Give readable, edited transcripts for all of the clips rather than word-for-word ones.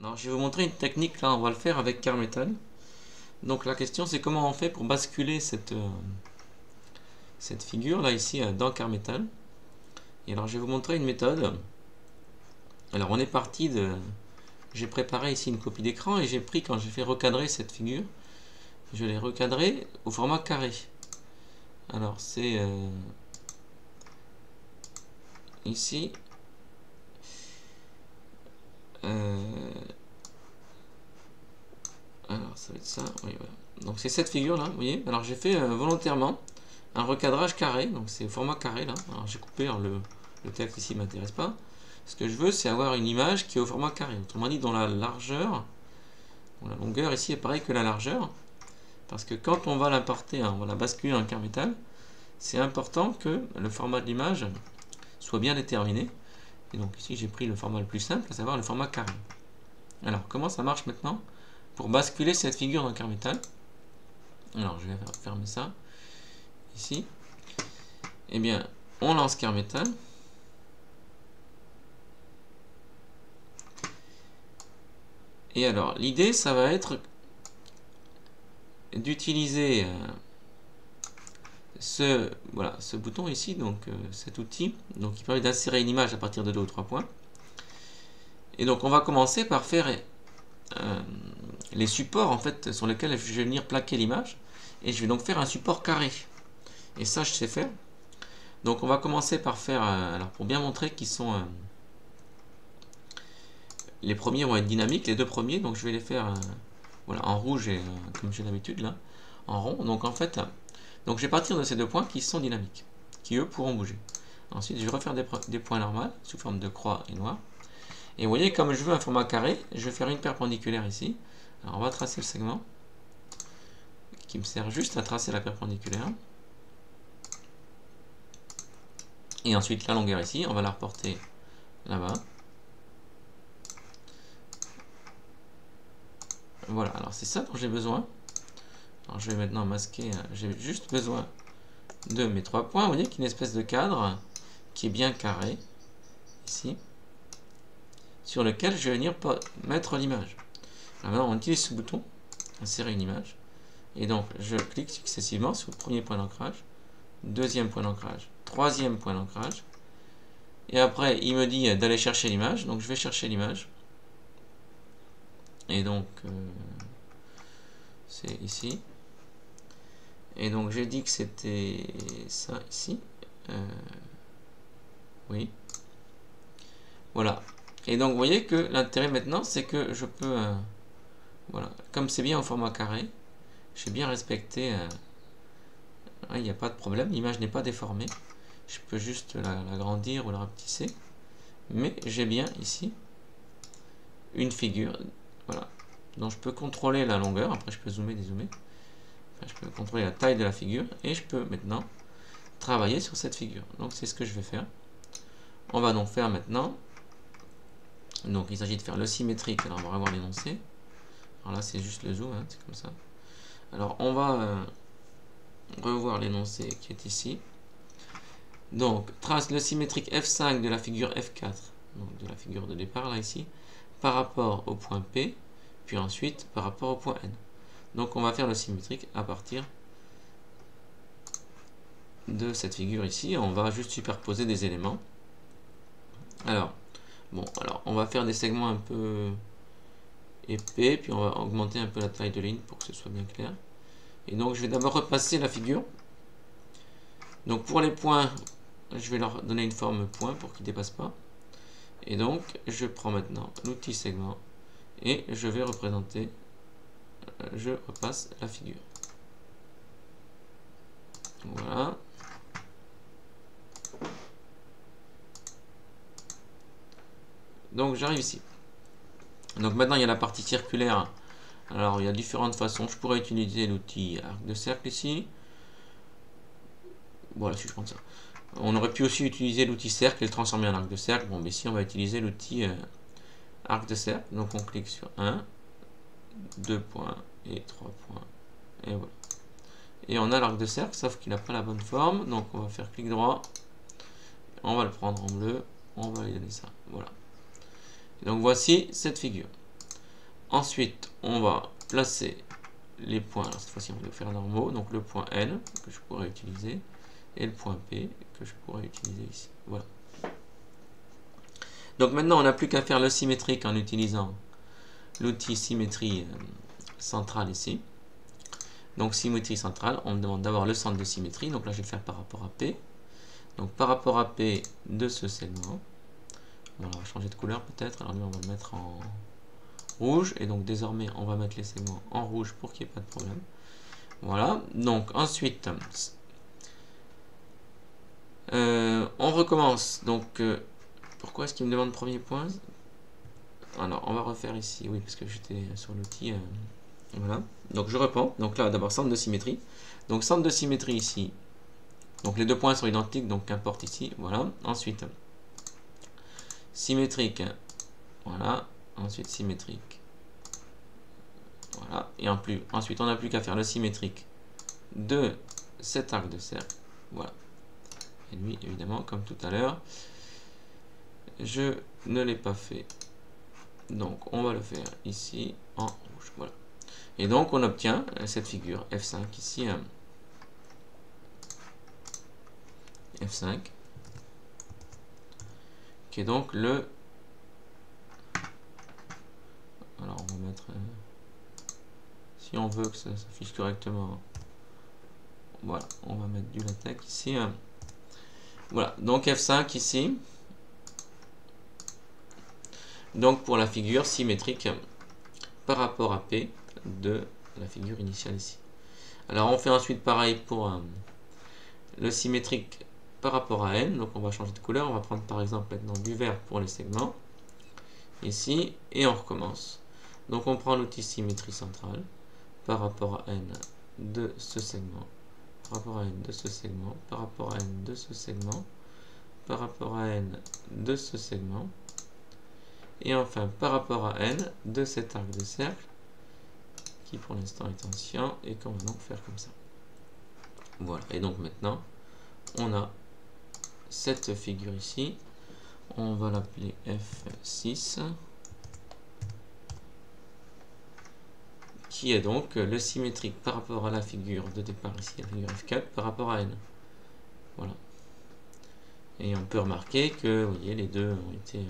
Alors je vais vous montrer une technique, là on va le faire avec Carmetal. Donc la question c'est comment on fait pour basculer cette figure là ici dans Carmetal. Et alors je vais vous montrer une méthode. Alors on est parti de... J'ai préparé ici une copie d'écran et j'ai pris, quand j'ai fait recadrer cette figure, je l'ai recadré au format carré. Alors c'est ici. Alors ça va être ça, oui, voilà. Donc c'est cette figure là, vous voyez. Alors j'ai fait volontairement un recadrage carré, donc c'est au format carré là. Alors j'ai coupé, alors, le texte ici ne m'intéresse pas. Ce que je veux, c'est avoir une image qui est au format carré. Autrement dit, dont la largeur, dont la longueur ici est pareille que la largeur. Parce que quand on va l'importer, on va la basculer en Carmetal, c'est important que le format de l'image soit bien déterminé. Et donc ici j'ai pris le format le plus simple, à savoir le format carré. Alors comment ça marche maintenant pour basculer cette figure dans Carmetal? Alors je vais fermer ça ici. Eh bien, on lance Carmetal. Et alors, l'idée, ça va être d'utiliser ce bouton ici, donc cet outil, donc qui permet d'insérer une image à partir de 2 ou 3 points. Et donc, on va commencer par faire les supports en fait sur lesquels je vais venir plaquer l'image. Et je vais donc faire un support carré. Et ça, je sais faire. Donc, on va commencer par faire, alors pour bien montrer qu'ils sont... les premiers vont être dynamiques, les deux premiers, donc je vais les faire voilà, en rouge et comme j'ai l'habitude là, en rond. Donc en fait, donc je vais partir de ces deux points qui sont dynamiques, qui eux pourront bouger. Ensuite, je vais refaire des points normaux sous forme de croix et noir. Et vous voyez, comme je veux un format carré, je vais faire une perpendiculaire ici. Alors on va tracer le segment qui me sert juste à tracer la perpendiculaire. Et ensuite la longueur ici, on va la reporter là-bas. Voilà, alors c'est ça dont j'ai besoin. Alors je vais maintenant masquer, j'ai juste besoin de mes 3 points. Vous voyez qu'il y a une espèce de cadre qui est bien carré, ici, sur lequel je vais venir mettre l'image. Alors maintenant on utilise ce bouton, insérer une image, et donc je clique successivement sur le premier point d'ancrage, deuxième point d'ancrage, troisième point d'ancrage, et après il me dit d'aller chercher l'image, donc je vais chercher l'image, et donc c'est ici. Et donc j'ai dit que c'était ça ici. Oui. Voilà. Et donc vous voyez que l'intérêt maintenant c'est que je peux... voilà. Comme c'est bien au format carré, j'ai bien respecté... il n'y a pas de problème, l'image n'est pas déformée. Je peux juste l'agrandir ou la rapetisser. Mais j'ai bien ici une figure. Voilà. Donc je peux contrôler la longueur. Après je peux zoomer, dézoomer. Je peux contrôler la taille de la figure et je peux maintenant travailler sur cette figure. Donc c'est ce que je vais faire. On va donc faire maintenant. Donc il s'agit de faire le symétrique. Alors on va revoir l'énoncé. Alors là c'est juste le zoom, hein, c'est comme ça. Alors on va revoir l'énoncé qui est ici. Donc trace le symétrique F5 de la figure F4, donc de la figure de départ là ici, par rapport au point P, puis ensuite par rapport au point N. Donc on va faire le symétrique à partir de cette figure ici. On va juste superposer des éléments. Alors, bon, alors on va faire des segments un peu épais, puis on va augmenter un peu la taille de ligne pour que ce soit bien clair. Et donc je vais d'abord repasser la figure. Donc pour les points, je vais leur donner une forme point pour qu'ils ne dépassent pas. Et donc je prends maintenant l'outil segment et je vais représenter... je repasse la figure. Voilà. Donc j'arrive ici. Donc maintenant il y a la partie circulaire. Alors il y a différentes façons. Je pourrais utiliser l'outil arc de cercle ici. Voilà, si je prends ça. On aurait pu aussi utiliser l'outil cercle et le transformer en arc de cercle. Bon, mais ici on va utiliser l'outil arc de cercle. Donc on clique sur 1, 2 points et 3 points. Et voilà. Et on a l'arc de cercle, sauf qu'il n'a pas la bonne forme. Donc on va faire clic droit. On va le prendre en bleu. On va lui donner ça. Voilà. Et donc voici cette figure. Ensuite, on va placer les points. Alors cette fois-ci, on va faire normaux. Donc le point N que je pourrais utiliser et le point P que je pourrais utiliser ici. Voilà. Donc maintenant, on n'a plus qu'à faire le symétrique en utilisant l'outil symétrie centrale ici. Donc symétrie centrale, on me demande d'avoir le centre de symétrie. Donc là, je vais le faire par rapport à P. Donc par rapport à P de ce segment. Bon, on va changer de couleur peut-être. Alors lui, on va le mettre en rouge. Et donc désormais, on va mettre les segments en rouge pour qu'il n'y ait pas de problème. Voilà. Donc ensuite, on recommence. Donc pourquoi est-ce qu'il me demande premier point? Alors on va refaire ici. Oui, parce que j'étais sur l'outil. Voilà. Donc je reprends. Donc là, d'abord centre de symétrie. Donc centre de symétrie ici. Donc les deux points sont identiques, donc qu'importe ici. Voilà. Ensuite, symétrique. Voilà. Ensuite, symétrique. Voilà. Et ensuite, on n'a plus qu'à faire le symétrique de cet arc de cercle. Voilà. Et lui, évidemment, comme tout à l'heure, je ne l'ai pas fait. Donc, on va le faire ici en rouge. Voilà. Et donc, on obtient cette figure F5 ici. F5. Qui est donc le... Alors, on va mettre... si on veut que ça s'affiche correctement, voilà, on va mettre du latex ici. Voilà, donc F5 ici. Donc pour la figure symétrique par rapport à P de la figure initiale ici. Alors on fait ensuite pareil pour le symétrique par rapport à N. Donc on va changer de couleur. On va prendre par exemple maintenant du vert pour les segments. Ici. Et on recommence. Donc on prend l'outil symétrie centrale par rapport à N de ce segment. Par rapport à N de ce segment. Par rapport à N de ce segment. Par rapport à N de ce segment. Et enfin, par rapport à N de cet arc de cercle, qui pour l'instant est ancien, et qu'on va donc faire comme ça. Voilà, et donc maintenant, on a cette figure ici. On va l'appeler F6, qui est donc le symétrique par rapport à la figure de départ ici, la figure F4, par rapport à N. Voilà. Et on peut remarquer que, vous voyez, les deux ont été...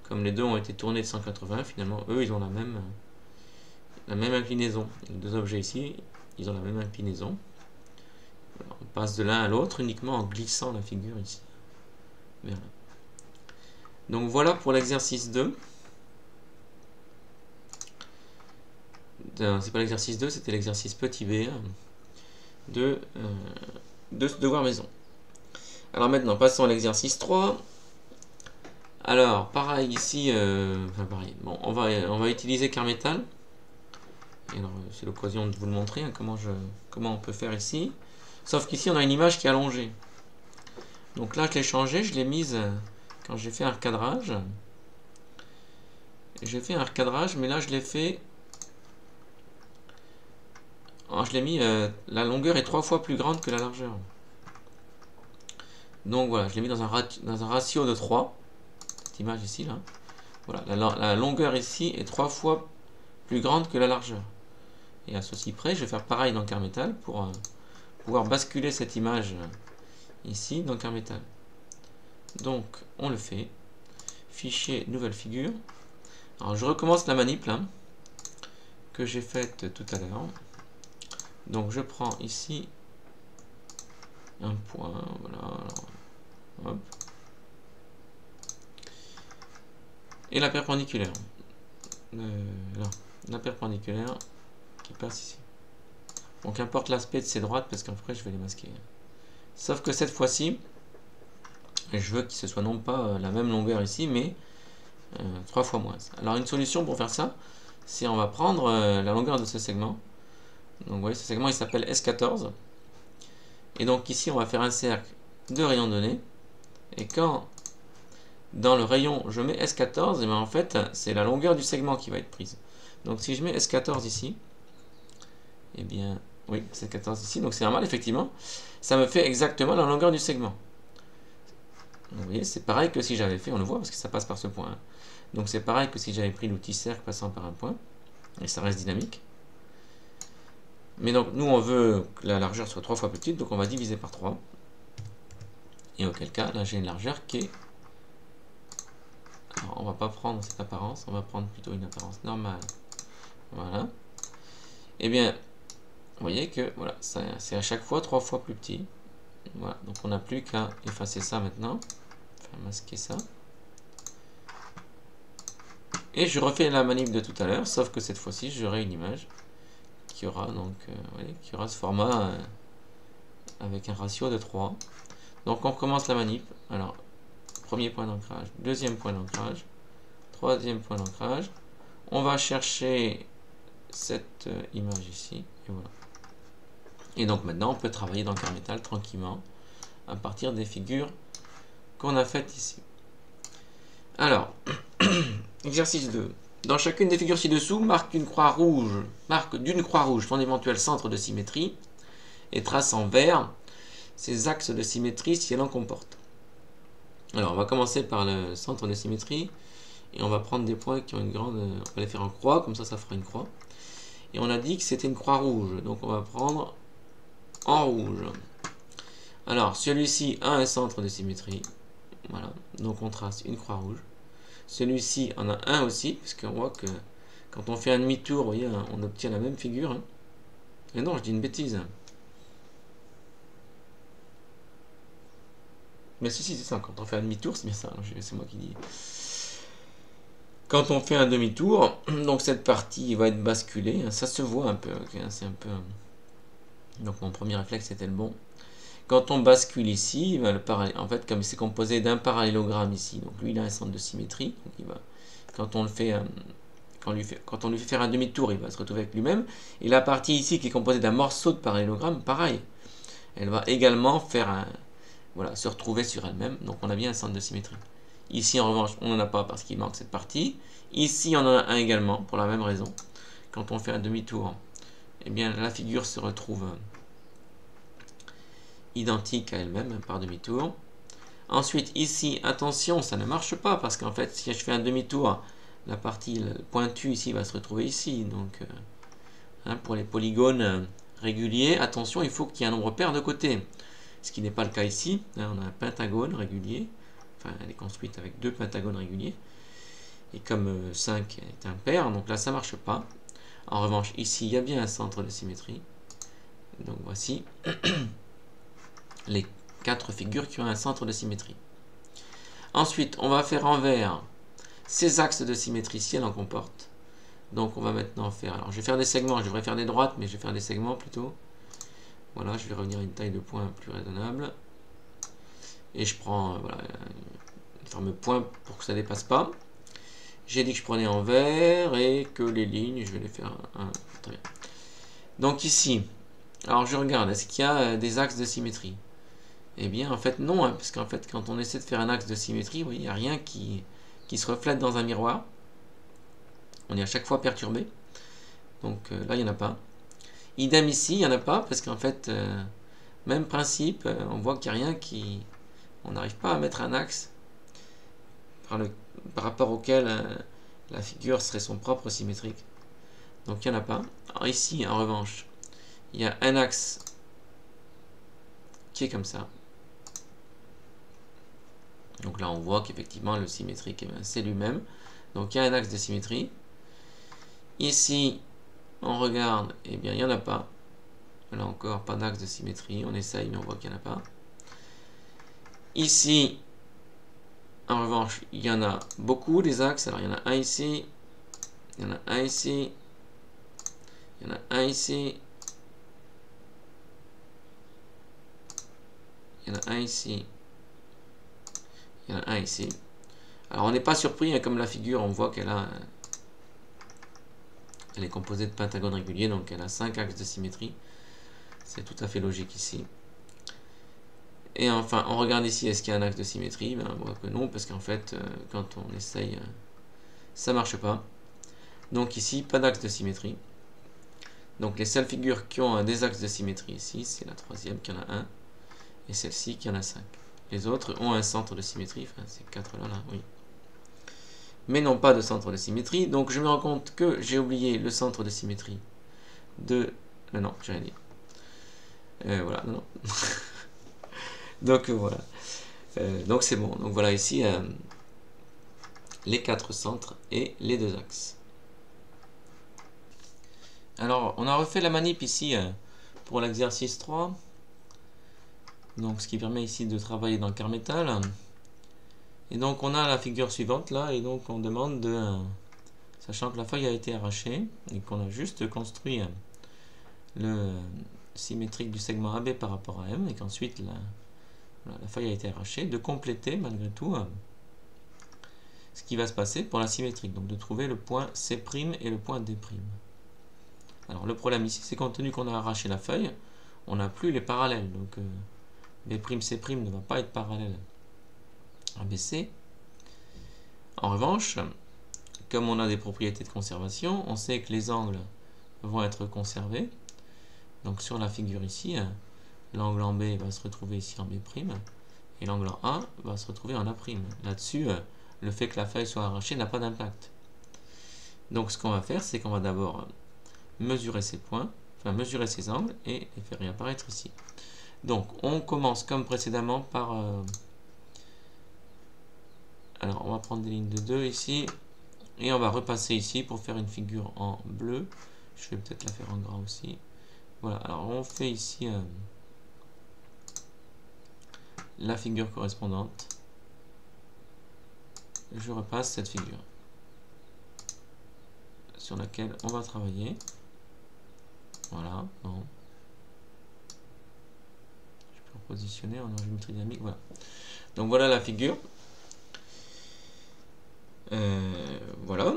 comme les deux ont été tournés de 180, finalement, eux, ils ont la même inclinaison. Les deux objets ici, ils ont la même inclinaison. Alors, on passe de l'un à l'autre uniquement en glissant la figure ici. Vers là. Donc voilà pour l'exercice 2. C'est pas l'exercice 2, c'était l'exercice petit b de ce devoir maison. Alors maintenant, passons à l'exercice 3. Alors, pareil ici, enfin pareil. Bon, on va utiliser Carmetal. Et alors, c'est l'occasion de vous le montrer, hein, comment on peut faire ici. Sauf qu'ici, on a une image qui est allongée. Donc là, je l'ai changée, je l'ai mise quand j'ai fait un recadrage. J'ai fait un recadrage, mais là, je l'ai fait... Alors, je l'ai mis... la longueur est 3 fois plus grande que la largeur. Donc voilà, je l'ai mis dans un ratio de 3. Image ici là. Voilà, la longueur ici est 3 fois plus grande que la largeur. Et à ceci près, je vais faire pareil dans Carmetal pour pouvoir basculer cette image ici dans Carmetal. Donc on le fait. Fichier, nouvelle figure. Alors je recommence la manip là, que j'ai faite tout à l'heure. Donc je prends ici un point. Voilà. Alors, hop. Et la perpendiculaire. Là, la perpendiculaire qui passe ici. Donc importe l'aspect de ces droites parce qu'après je vais les masquer. Sauf que cette fois-ci, je veux que ce soit non pas la même longueur ici, mais 3 fois moins. Alors une solution pour faire ça, c'est on va prendre la longueur de ce segment. Donc vous voyez, ce segment il s'appelle S14. Et donc ici on va faire un cercle de rayon donné. Et quand dans le rayon je mets S14, et bien en fait c'est la longueur du segment qui va être prise. Donc si je mets S14 ici, et bien oui, S14 ici, donc c'est normal effectivement, ça me fait exactement la longueur du segment. Donc, vous voyez, c'est pareil que si j'avais fait, on le voit parce que ça passe par ce point. Hein. Donc c'est pareil que si j'avais pris l'outil cercle passant par un point, et ça reste dynamique. Mais donc nous on veut que la largeur soit 3 fois plus petite, donc on va diviser par 3. Et auquel cas, là j'ai une largeur qui est... Alors on va pas prendre cette apparence, on va prendre plutôt une apparence normale. Voilà. Et bien, vous voyez que voilà, c'est à chaque fois 3 fois plus petit. Voilà, donc on n'a plus qu'à effacer ça maintenant. Enfin, masquer ça. Et je refais la manip de tout à l'heure, sauf que cette fois-ci, j'aurai une image qui aura donc qui aura ce format avec un ratio de 3. Donc on recommence la manip. Alors, premier point d'ancrage, deuxième point d'ancrage, troisième point d'ancrage. On va chercher cette image ici, et voilà. Et donc maintenant, on peut travailler dans Carmetal tranquillement à partir des figures qu'on a faites ici. Alors, exercice 2. Dans chacune des figures ci-dessous, marque d'une croix rouge ton éventuel centre de symétrie et trace en vert ses axes de symétrie si elle en comporte. Alors, on va commencer par le centre de symétrie et on va prendre des points qui ont une grande... On va les faire en croix, comme ça fera une croix. Et on a dit que c'était une croix rouge, donc on va prendre en rouge. Alors, celui-ci a un centre de symétrie. Voilà, donc on trace une croix rouge. Celui-ci en a un aussi, puisqu'on voit que quand on fait un demi-tour, vous voyez, on obtient la même figure. Hein. Et non, je dis une bêtise. Mais si, c'est ça, quand on fait un demi-tour, c'est bien ça, c'est moi qui dis. Quand on fait un demi-tour, donc cette partie va être basculée, ça se voit un peu, okay, c'est un peu... Donc mon premier réflexe était le bon. Quand on bascule ici, en fait, comme c'est composé d'un parallélogramme ici, donc lui il a un centre de symétrie, donc il va, quand on lui fait faire un demi-tour, il va se retrouver avec lui-même. Et la partie ici qui est composée d'un morceau de parallélogramme, pareil, elle va également faire se retrouver sur elle-même. Donc on a bien un centre de symétrie. Ici en revanche, on n'en a pas parce qu'il manque cette partie. Ici on en a un également pour la même raison. Quand on fait un demi-tour, eh bien la figure se retrouve identique à elle-même par demi-tour. Ensuite, ici, attention, ça ne marche pas parce qu'en fait, si je fais un demi-tour, la partie pointue ici va se retrouver ici. Donc, pour les polygones réguliers, attention, il faut qu'il y ait un nombre pair de côté. Ce qui n'est pas le cas ici. Là, on a un pentagone régulier. Enfin, elle est construite avec 2 pentagones réguliers. Et comme 5 est impair, donc là, ça ne marche pas. En revanche, ici, il y a bien un centre de symétrie. Donc, voici les 4 figures qui ont un centre de symétrie. Ensuite, on va faire en vert ces axes de symétrie si elle en comporte. Donc on va maintenant faire... Alors je vais faire des segments, je devrais faire des droites, mais je vais faire des segments plutôt. Voilà, je vais revenir à une taille de point plus raisonnable. Et je prends une forme point pour que ça ne dépasse pas. J'ai dit que je prenais en vert et que les lignes, je vais les faire très bien. Donc ici, alors je regarde, est-ce qu'il y a des axes de symétrie? Eh bien, en fait, non, hein, parce qu'en fait, quand on essaie de faire un axe de symétrie, il n'y a rien qui se reflète dans un miroir. On est à chaque fois perturbé. Donc là, il n'y en a pas. Idem ici, il n'y en a pas, parce qu'en fait, même principe, on voit qu'il n'y a rien qui... On n'arrive pas à mettre un axe par rapport auquel la figure serait son propre symétrique. Donc il n'y en a pas. Alors ici, en revanche, il y a un axe qui est comme ça. Donc là, on voit qu'effectivement, le symétrique, c'est lui-même. Donc, il y a un axe de symétrie. Ici, on regarde, eh bien, il n'y en a pas. Là encore, pas d'axe de symétrie. On essaye, mais on voit qu'il n'y en a pas. Ici, en revanche, il y en a beaucoup, des axes. Alors, il y en a un ici. Il y en a un ici. Il y en a un ici. Il y en a un ici. Il y en a un ici. Alors on n'est pas surpris, hein, comme la figure, on voit qu'elle elle est composée de pentagones réguliers, donc elle a 5 axes de symétrie. C'est tout à fait logique ici. Et enfin, on regarde ici, est-ce qu'il y a un axe de symétrie? Ben, on voit que non, parce qu'en fait, quand on essaye, ça ne marche pas. Donc ici, pas d'axe de symétrie. Donc les seules figures qui ont des axes de symétrie ici, c'est la troisième qui en a un, et celle-ci qui en a 5. Les autres ont un centre de symétrie, enfin ces 4 là, oui. mais non pas de centre de symétrie. Donc je me rends compte que j'ai oublié le centre de symétrie de... non, j'ai rien dit. Voilà, non. Donc voilà. Donc c'est bon. Donc voilà ici les 4 centres et les 2 axes. Alors on a refait la manip ici pour l'exercice 3. Donc ce qui permet ici de travailler dans le quart métal. Et donc on a la figure suivante là, et donc on demande de... sachant que la feuille a été arrachée et qu'on a juste construit le symétrique du segment AB par rapport à M, et qu'ensuite la feuille a été arrachée, de compléter malgré tout ce qui va se passer pour la symétrique, donc de trouver le point C' et le point D'. Alors le problème ici, c'est compte tenu qu'on a arraché la feuille, on n'a plus les parallèles, donc B', C' ne va pas être parallèle à BC. En revanche, comme on a des propriétés de conservation, on sait que les angles vont être conservés. Donc sur la figure ici, l'angle en B va se retrouver ici en B', et l'angle en A va se retrouver en A'. Là-dessus, le fait que la feuille soit arrachée n'a pas d'impact. Donc ce qu'on va faire, c'est qu'on va d'abord mesurer ces points, enfin mesurer ces angles, et les faire réapparaître ici. Donc on commence comme précédemment par... alors on va prendre des lignes de 2 ici, et on va repasser ici pour faire une figure en bleu. Je vais peut-être la faire en gras aussi. Voilà, alors on fait ici la figure correspondante. Je repasse cette figure sur laquelle on va travailler. Voilà, bon. Je peux repositionner en géométrie dynamique. Voilà. Donc voilà la figure. Voilà.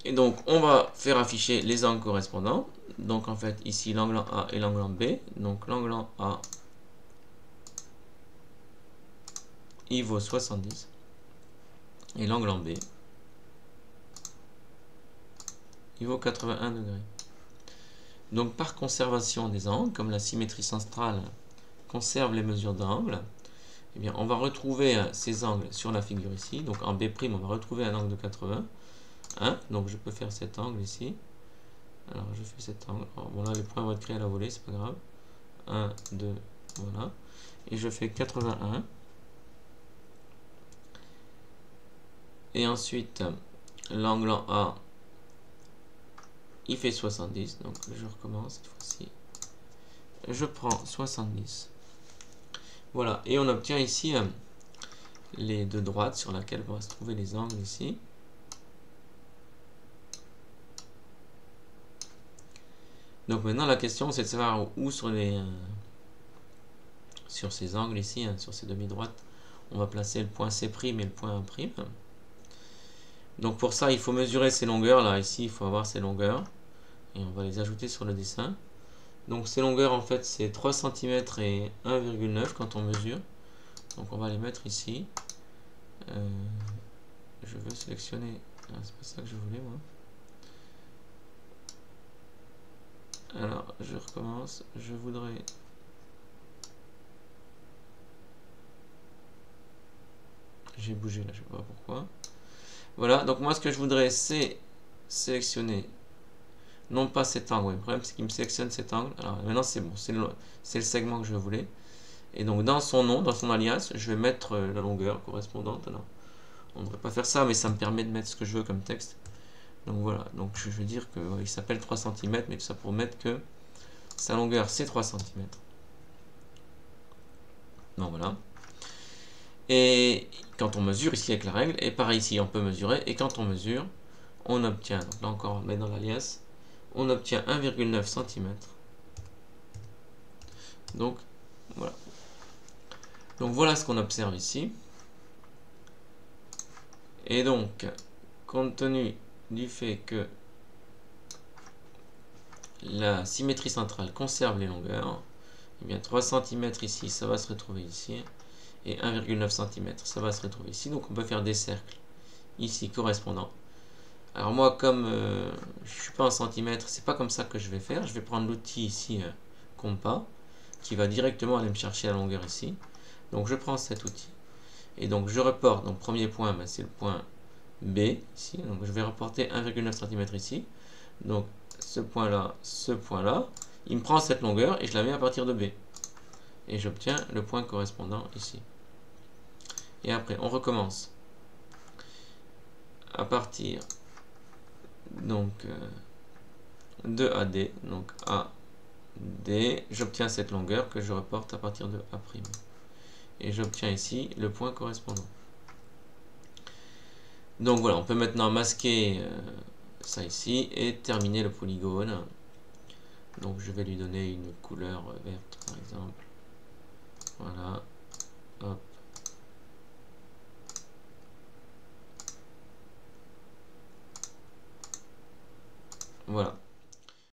Et donc on va faire afficher les angles correspondants. Donc en fait ici l'angle en A et l'angle en B. Donc l'angle en A il vaut 70 et l'angle en B il vaut 81 degrés. Donc par conservation des angles, comme la symétrie centrale conserve les mesures d'angle, eh bien on va retrouver ces angles sur la figure ici. Donc en B', on va retrouver un angle de 80. Donc je peux faire cet angle ici. Alors je fais cet angle. Alors, bon là les points vont être créés à la volée, c'est pas grave. 1, 2, voilà. Et je fais 81. Et ensuite l'angle en A il fait 70. Donc je recommence cette fois-ci. Je prends 70. Voilà. Et on obtient ici les deux droites sur lesquelles vont se trouver les angles ici. Donc maintenant la question c'est de savoir où sur ces angles ici, sur ces demi-droites, on va placer le point C' et le point A'. Donc pour ça il faut mesurer ces longueurs là, ici il faut avoir ces longueurs et on va les ajouter sur le dessin. Donc ces longueurs en fait c'est 3 cm et 1,9 quand on mesure. Donc on va les mettre ici. Je veux sélectionner, c'est pas ça que je voulais moi. Alors, je recommence. Je voudrais... J'ai bougé là, je sais pas pourquoi. Voilà, donc moi ce que je voudrais c'est sélectionner, non pas cet angle, le problème c'est qu'il me sélectionne cet angle. Alors maintenant c'est bon, c'est le segment que je voulais. Et donc dans son nom, dans son alias, je vais mettre la longueur correspondante. Alors, on ne devrait pas faire ça, mais ça me permet de mettre ce que je veux comme texte. Donc voilà, donc je veux dire qu'il s'appelle 3 cm, mais tout ça pour mettre que sa longueur c'est 3 cm. Donc voilà. Et quand on mesure ici avec la règle, et pareil ici on peut mesurer, et quand on mesure, on obtient, donc là encore on met dans l'alias, on obtient 1,9 cm. Donc voilà. Donc voilà ce qu'on observe ici. Et donc, compte tenu du fait que la symétrie centrale conserve les longueurs, et bien 3 cm ici, ça va se retrouver ici, et 1,9 cm, ça va se retrouver ici. Donc on peut faire des cercles ici correspondants. Alors moi, comme je ne suis pas en centimètres, c'est pas comme ça que je vais faire. Je vais prendre l'outil ici, compas, qui va directement aller me chercher la longueur ici. Donc je prends cet outil. Et donc je reporte, donc premier point, ben, c'est le point B ici. Donc je vais reporter 1,9 cm ici. Donc ce point-là, il me prend cette longueur et je la mets à partir de B. Et j'obtiens le point correspondant ici. Et après, on recommence. À partir donc de AD, donc AD, j'obtiens cette longueur que je reporte à partir de A'. Et j'obtiens ici le point correspondant. Donc voilà, on peut maintenant masquer ça ici et terminer le polygone. Donc je vais lui donner une couleur verte par exemple. Voilà. Hop. Voilà.